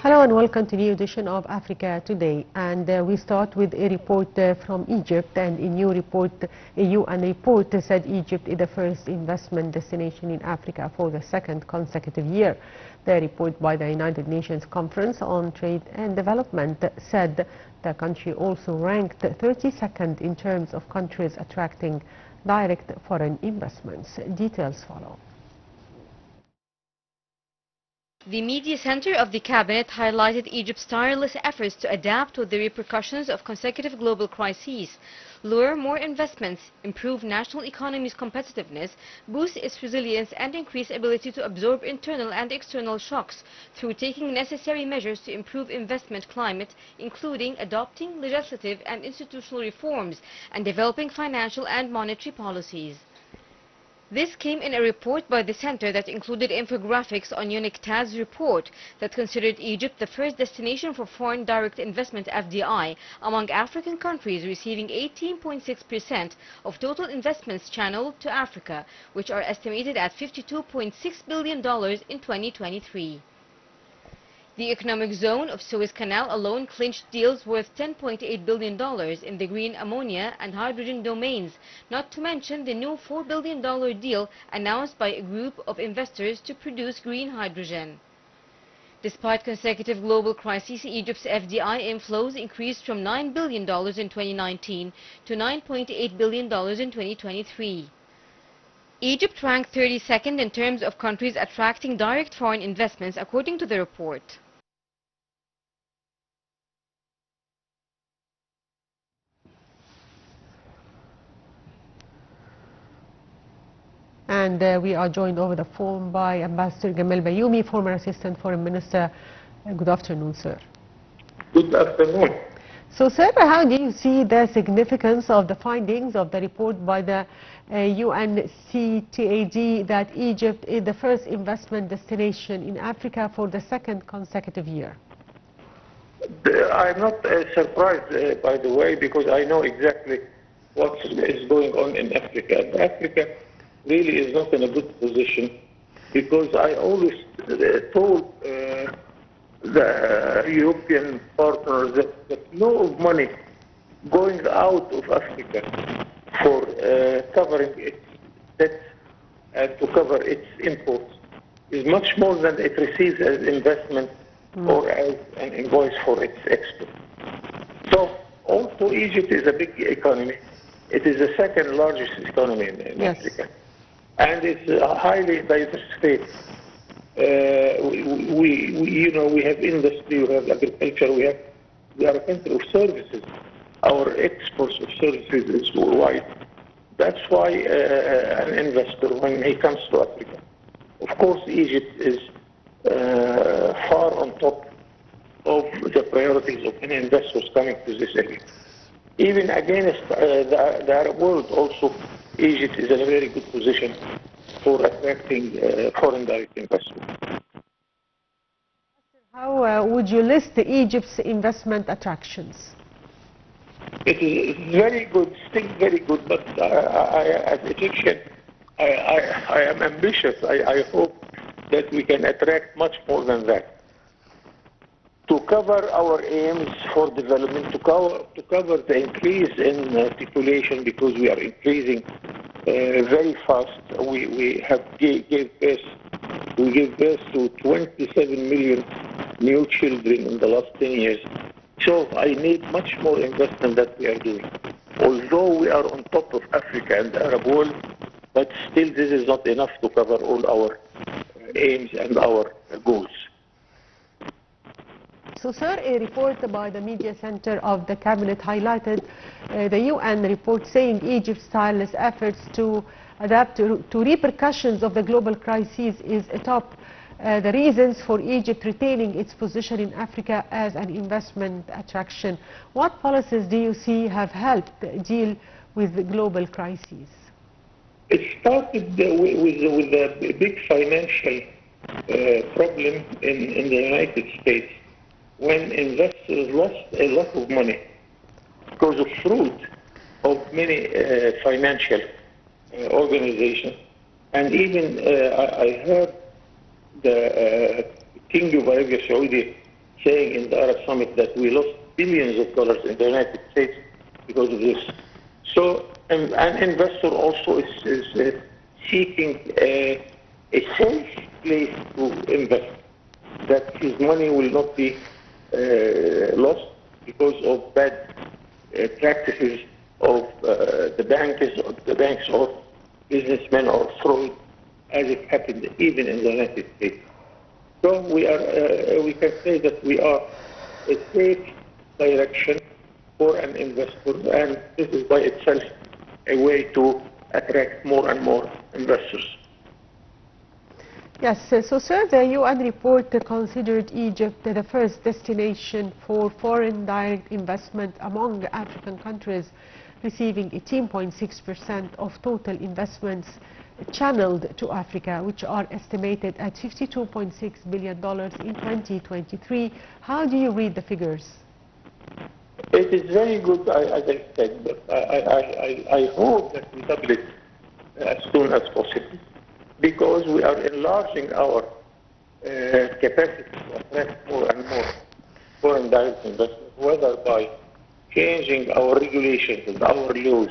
Hello and welcome to the new edition of Africa Today. And we start with a report from Egypt, and a new report, a UN report said Egypt is the first investment destination in Africa for the second consecutive year. The report by the United Nations Conference on Trade and Development said the country also ranked 32nd in terms of countries attracting direct foreign investments. Details follow. The media center of the cabinet highlighted Egypt's tireless efforts to adapt to the repercussions of consecutive global crises, lure more investments, improve national economy's competitiveness, boost its resilience, and increase ability to absorb internal and external shocks through taking necessary measures to improve investment climate, including adopting legislative and institutional reforms and developing financial and monetary policies. This came in a report by the center that included infographics on UNCTAD's report that considered Egypt the first destination for foreign direct investment (FDI) among African countries, receiving 18.6% of total investments channeled to Africa, which are estimated at $52.6 billion in 2023. The economic zone of Suez Canal alone clinched deals worth $10.8 billion in the green ammonia and hydrogen domains, not to mention the new $4 billion deal announced by a group of investors to produce green hydrogen. Despite consecutive global crises, Egypt's FDI inflows increased from $9 billion in 2019 to $9.8 billion in 2023. Egypt ranked 32nd in terms of countries attracting direct foreign investments, according to the report. And we are joined over the phone by Ambassador Gamal Bayoumi, former Assistant Foreign Minister. Good afternoon, sir. Good afternoon. So, sir, how do you see the significance of the findings of the report by the UNCTAD that Egypt is the first investment destination in Africa for the second consecutive year? I'm not surprised, by the way, because I know exactly what is going on in Africa. Africa really is not in a good position, because I always told the European partners that the flow of money going out of Africa for covering its debts and to cover its imports is much more than it receives as investment or as an invoice for its export. So also Egypt is a big economy. It is the second largest economy in Africa. And it's a highly diversified. We have industry, we have agriculture, we are a country of services. Our exports of services is worldwide. That's why an investor, when he comes to Africa, of course Egypt is far on top of the priorities of any investors coming to this area. Even against the Arab world also, Egypt is in a very good position for attracting foreign direct investment. How would you list Egypt's investment attractions? It is very good, still very good, but as Egyptian, I am ambitious. I hope that we can attract much more than that. To cover our aims for development, to cover the increase in population, because we are increasing very fast. We gave birth to 27 million new children in the last 10 years. So I need much more investment that we are doing. Although we are on top of Africa and the Arab world, but still this is not enough to cover all our aims and our goals. So, sir, a report by the media center of the cabinet highlighted the UN report saying Egypt's tireless efforts to adapt to repercussions of the global crises is atop the reasons for Egypt retaining its position in Africa as an investment attraction. What policies do you see have helped deal with the global crises? It started with a big financial problem in the United States, when investors lost a lot of money because of fraud of many financial organizations. And even I heard the King of Arabia Saudi saying in the Arab Summit that we lost billions of dollars in the United States because of this. So an investor also is seeking a safe place to invest, that his money will not be lost because of bad practices of the banks or businessmen or fraud, as it happened even in the United States. So we can say that we are a safe direction for an investor, and this is by itself a way to attract more and more investors. Yes, so sir, the UN report considered Egypt the first destination for foreign direct investment among African countries, receiving 18.6% of total investments channeled to Africa, which are estimated at $52.6 billion in 2023. How do you read the figures? It is very good, as I said, but I hope that we double it as soon as possible, because we are enlarging our capacity to attract more and more foreign direct investment, whether by changing our regulations and our laws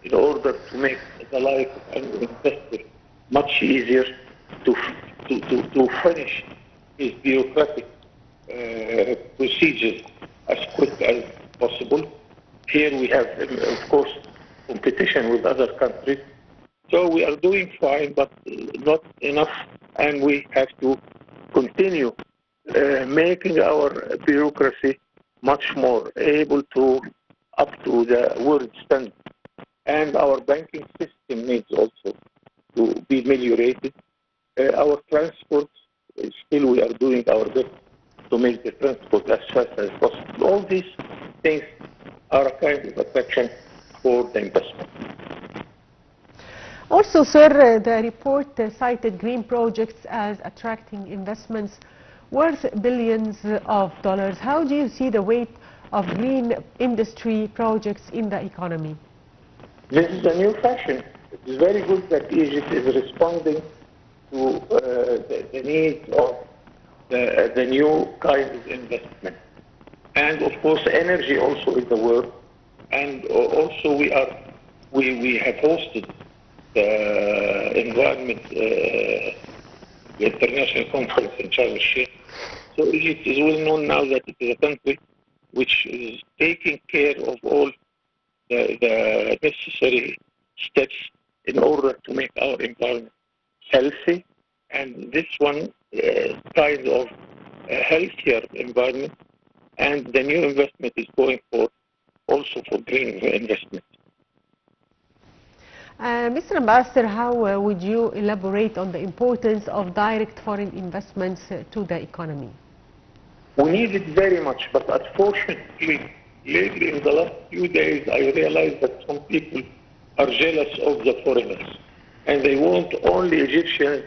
in order to make the life of an investor much easier, to finish his bureaucratic procedures as quick as possible. Here we have, of course, competition with other countries. So we are doing fine, but not enough, and we have to continue making our bureaucracy much more able to up to the world standard. And our banking system needs also to be ameliorated. Our transport, still we are doing our best to make the transport as fast as possible. All these things are a kind of attraction for the investment. Also, sir, the report cited green projects as attracting investments worth billions of dollars. How do you see the weight of green industry projects in the economy? This is a new fashion. It is very good that Egypt is responding to the needs of the new kind of investment. And of course, energy also is the word. And also we have hosted the environment, the international conference in Sharm el-Sheikh. So Egypt is well known now that it is a country which is taking care of all the necessary steps in order to make our environment healthy. And this one kind of a healthier environment, and the new investment is going for also for green investment. Mr. Ambassador, how would you elaborate on the importance of direct foreign investments to the economy? We need it very much, but unfortunately, lately in the last few days, I realized that some people are jealous of the foreigners, and they want only Egyptians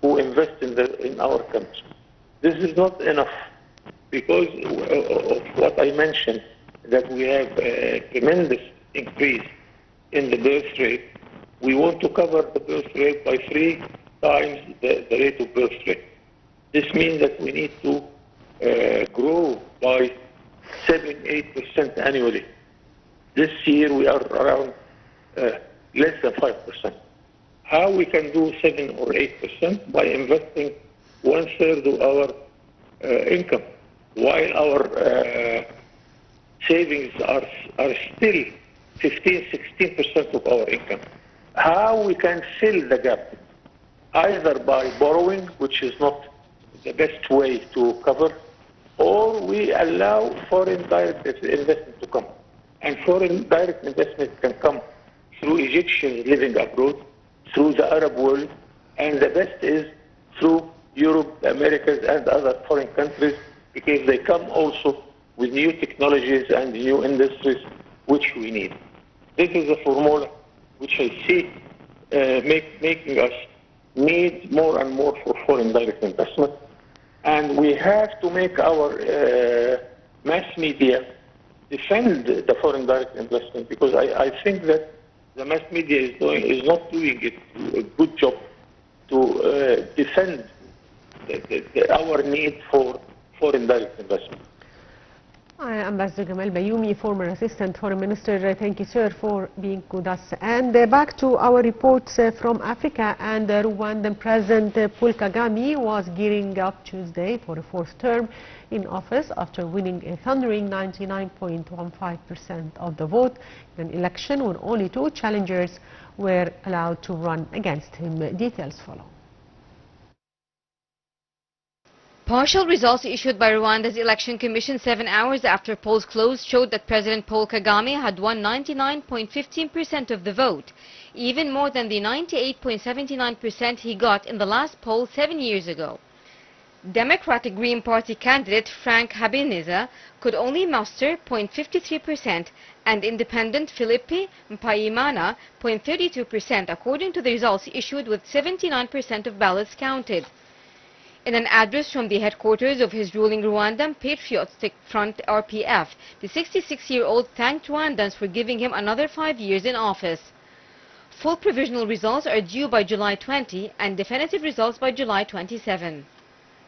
who invest in our country. This is not enough, because of what I mentioned, that we have a tremendous increase in the birth rate. We want to cover the birth rate by 3 times the rate of birth rate. This means that we need to grow by 7-8% annually. This year we are around less than 5%. How we can do 7 or 8%? By investing 1/3 of our income, while our savings are still 15-16% of our income. How we can fill the gap? Either by borrowing, which is not the best way to cover, or we allow foreign direct investment to come. And foreign direct investment can come through Egyptians living abroad, through the Arab world, and the best is through Europe, Americas, and other foreign countries, because they come also with new technologies and new industries which we need. This is a formula which I see making us need more and more for foreign direct investment. And we have to make our mass media defend the foreign direct investment, because I think that the mass media is not doing a good job to defend our need for foreign direct investment. Ambassador Gamal Bayoumi, former Assistant Foreign Minister, thank you, sir, for being with us. And back to our reports from Africa, and Rwandan President Paul Kagame was gearing up Tuesday for a fourth term in office after winning a thundering 99.15% of the vote in an election where only two challengers were allowed to run against him. Details follow. Partial results issued by Rwanda's Election Commission 7 hours after polls closed showed that President Paul Kagame had won 99.15% of the vote, even more than the 98.79% he got in the last poll 7 years ago. Democratic Green Party candidate Frank Habineza could only muster 0.53% and independent Philippe Mpayimana 0.32% according to the results issued with 79% of ballots counted. In an address from the headquarters of his ruling Rwandan Patriotic Front RPF, the 66-year-old thanked Rwandans for giving him another 5 years in office. Full provisional results are due by July 20 and definitive results by July 27.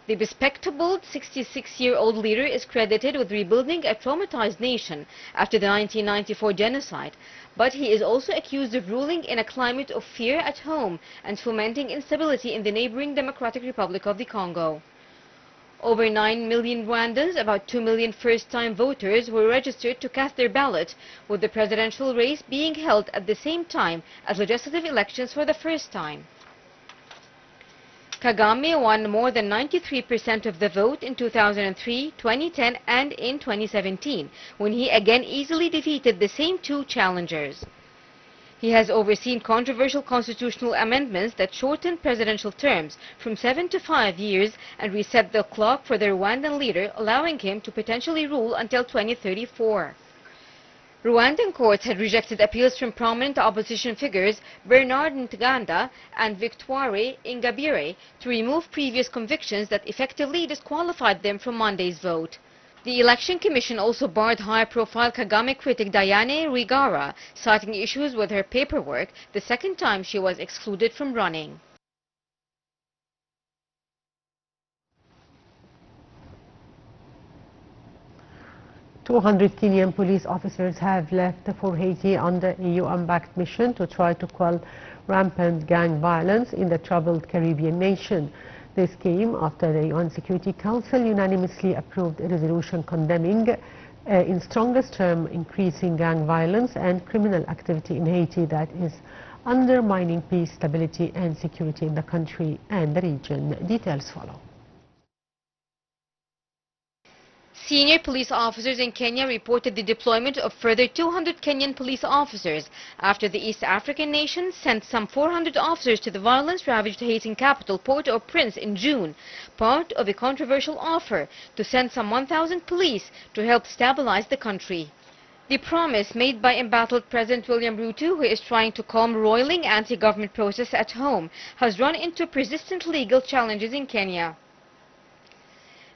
The bespectacled 66-year-old leader is credited with rebuilding a traumatized nation after the 1994 genocide, but he is also accused of ruling in a climate of fear at home and fomenting instability in the neighboring Democratic Republic of the Congo. Over 9 million Rwandans, about 2 million first-time voters, were registered to cast their ballot, with the presidential race being held at the same time as legislative elections for the first time. Kagame won more than 93% of the vote in 2003, 2010 and in 2017, when he again easily defeated the same two challengers. He has overseen controversial constitutional amendments that shortened presidential terms from 7 to 5 years and reset the clock for the Rwandan leader, allowing him to potentially rule until 2034. Rwandan courts had rejected appeals from prominent opposition figures Bernard Ntaganda and Victoire Ingabire to remove previous convictions that effectively disqualified them from Monday's vote. The Election Commission also barred high-profile Kagame critic Diane Rwigara, citing issues with her paperwork, the second time she was excluded from running. 200 Kenyan police officers have left for Haiti under a UN-backed mission to try to quell rampant gang violence in the troubled Caribbean nation. This came after the UN Security Council unanimously approved a resolution condemning in strongest terms increasing gang violence and criminal activity in Haiti that is undermining peace, stability and security in the country and the region. Details follow. Senior police officers in Kenya reported the deployment of further 200 Kenyan police officers after the East African nation sent some 400 officers to the violence-ravaged Haitian capital Port-au-Prince in June, part of a controversial offer to send some 1,000 police to help stabilize the country. The promise made by embattled President William Ruto, who is trying to calm roiling anti-government protests at home, has run into persistent legal challenges in Kenya.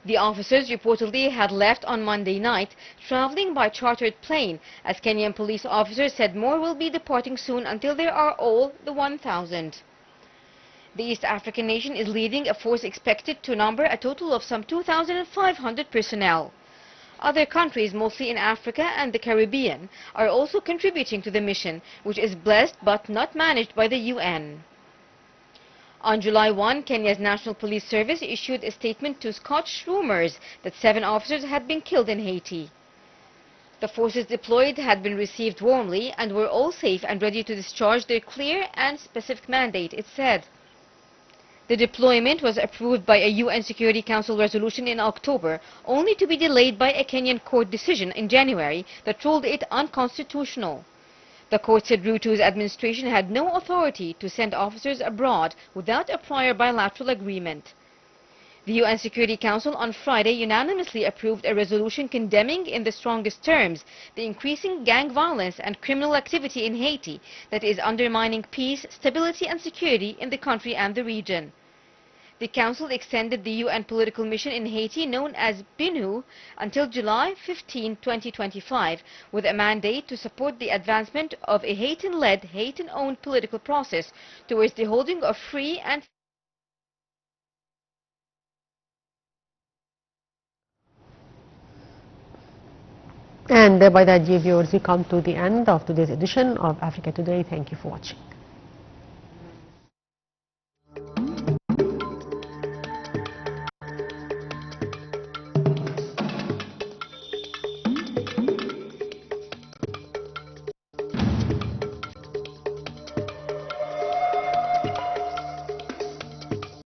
The officers reportedly had left on Monday night, traveling by chartered plane, as Kenyan police officers said more will be departing soon until they are all the 1,000. The East African nation is leading a force expected to number a total of some 2,500 personnel. Other countries, mostly in Africa and the Caribbean, are also contributing to the mission, which is blessed but not managed by the UN. On July 1, Kenya's National Police Service issued a statement to squash rumors that 7 officers had been killed in Haiti. The forces deployed had been received warmly and were all safe and ready to discharge their clear and specific mandate, it said. The deployment was approved by a UN Security Council resolution in October, only to be delayed by a Kenyan court decision in January that ruled it unconstitutional. The court said Ruto's administration had no authority to send officers abroad without a prior bilateral agreement. The UN Security Council on Friday unanimously approved a resolution condemning in the strongest terms the increasing gang violence and criminal activity in Haiti that is undermining peace, stability and security in the country and the region. The Council extended the UN political mission in Haiti, known as BINU, until July 15, 2025, with a mandate to support the advancement of a Haitian-led, Haitian-owned political process towards the holding of free and And by that, dear viewers, we come to the end of today's edition of Africa Today. Thank you for watching.